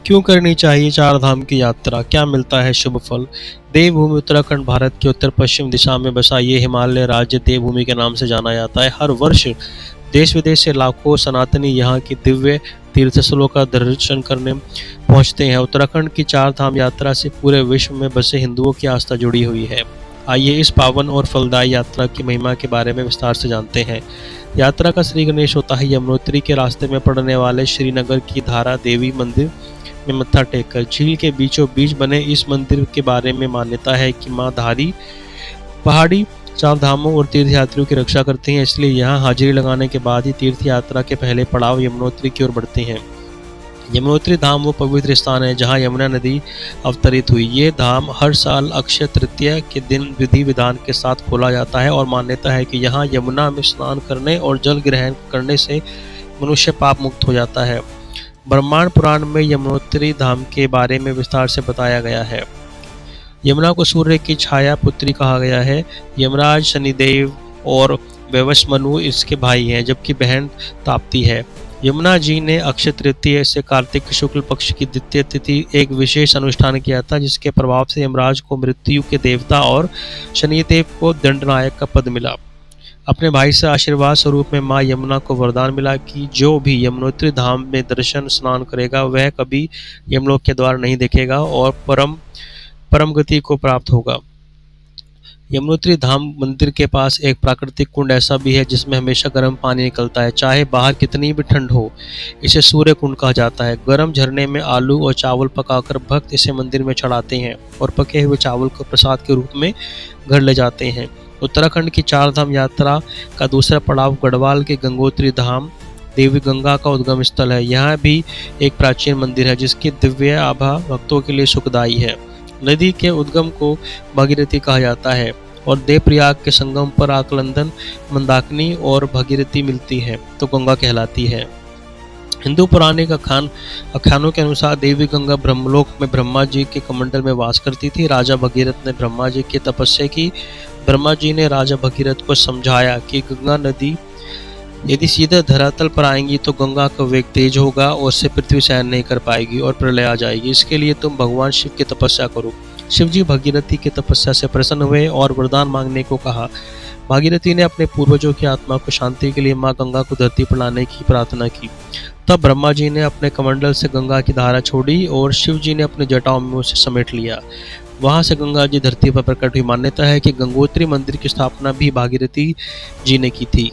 क्यों करनी चाहिए चार धाम की यात्रा? क्या मिलता है शुभ फल? देवभूमि उत्तराखंड भारत के उत्तर पश्चिम दिशा में बसा ये हिमालय राज्य देवभूमि के नाम से जाना जाता है। हर वर्ष देश विदेश से लाखों सनातनी यहाँ की दिव्य तीर्थ स्थलों का दर्शन करने पहुँचते हैं। उत्तराखंड की चार धाम यात्रा से पूरे विश्व में बसे हिंदुओं की आस्था जुड़ी हुई है। आइए इस पावन और फलदायी यात्रा की महिमा के बारे में विस्तार से जानते हैं। यात्रा का श्री गणेश होता है यमुनोत्री के रास्ते में पड़ने वाले श्रीनगर की धारा देवी मंदिर में मत्था टेककर। झील के बीचों बीच बने इस मंदिर के बारे में मान्यता है कि मां धारी पहाड़ी चार धामों और तीर्थ यात्रियों की रक्षा करती हैं, इसलिए यहाँ हाजिरी लगाने के बाद ही तीर्थ यात्रा के पहले पड़ाव यमुनोत्री की ओर बढ़ते हैं। यमुनोत्री धाम वो पवित्र स्थान है जहाँ यमुना नदी अवतरित हुई। ये धाम हर साल अक्षय तृतीया के दिन विधि विधान के साथ खोला जाता है और मान्यता है कि यहाँ यमुना में स्नान करने और जल ग्रहण करने से मनुष्य पाप मुक्त हो जाता है। ब्रह्मांड पुराण में यमुनोत्री धाम के बारे में विस्तार से बताया गया है। यमुना को सूर्य की छाया पुत्री कहा गया है। यमराज शनिदेव और वैवस्वनु इसके भाई हैं, जबकि बहन ताप्ती है। यमुना जी ने अक्षय तृतीया से कार्तिक शुक्ल पक्ष की द्वितीय तिथि एक विशेष अनुष्ठान किया था, जिसके प्रभाव से यमराज को मृत्यु के देवता और शनिदेव को दंडनायक का पद मिला। अपने भाई से आशीर्वाद स्वरूप में मां यमुना को वरदान मिला कि जो भी यमुनोत्री धाम में दर्शन स्नान करेगा वह कभी यमलोक के द्वार नहीं देखेगा और परम गति को प्राप्त होगा। यमुनोत्री धाम मंदिर के पास एक प्राकृतिक कुंड ऐसा भी है जिसमें हमेशा गर्म पानी निकलता है, चाहे बाहर कितनी भी ठंड हो। इसे सूर्य कुंड कहा जाता है। गर्म झरने में आलू और चावल पकाकर भक्त इसे मंदिर में चढ़ाते हैं और पके हुए चावल को प्रसाद के रूप में घर ले जाते हैं। उत्तराखंड की चार धाम यात्रा का दूसरा पड़ाव गढ़वाल के गंगोत्री धाम देवी गंगा का उद्गम स्थल है। यहाँ भी एक प्राचीन मंदिर है जिसकी दिव्य आभा भक्तों के लिए सुखदायी है। नदी के उद्गम को भागीरथी कहा जाता है और देवप्रयाग के संगम पर आकलंदन मंदाकिनी और भागीरथी मिलती है तो गंगा कहलाती है। हिंदू पौराणिक आख्यानों के अनुसार देवी गंगा ब्रह्मलोक में ब्रह्मा जी के कमंडल में वास करती थी। राजा भगीरथ ने ब्रह्मा जी की तपस्या की। ब्रह्मा जी ने राजा भगीरथ को समझाया कि गंगा नदी यदि सीधे धरातल पर आएंगी तो गंगा का वेग तेज होगा और उससे पृथ्वी सहन नहीं कर पाएगी और प्रलय आ जाएगी। इसके लिए तुम भगवान शिव की तपस्या करो। शिव जी भागीरथी की तपस्या से प्रसन्न हुए और वरदान मांगने को कहा। भागीरथी ने अपने पूर्वजों की आत्मा को शांति के लिए मां गंगा को धरती पर लाने की प्रार्थना की। तब ब्रह्मा जी ने अपने कमंडल से गंगा की धारा छोड़ी और शिव जी ने अपने जटाओं में उसे समेट लिया। वहां से गंगा जी धरती पर प्रकट हुई। मान्यता है कि गंगोत्री मंदिर की स्थापना भी भागीरथी जी ने की थी।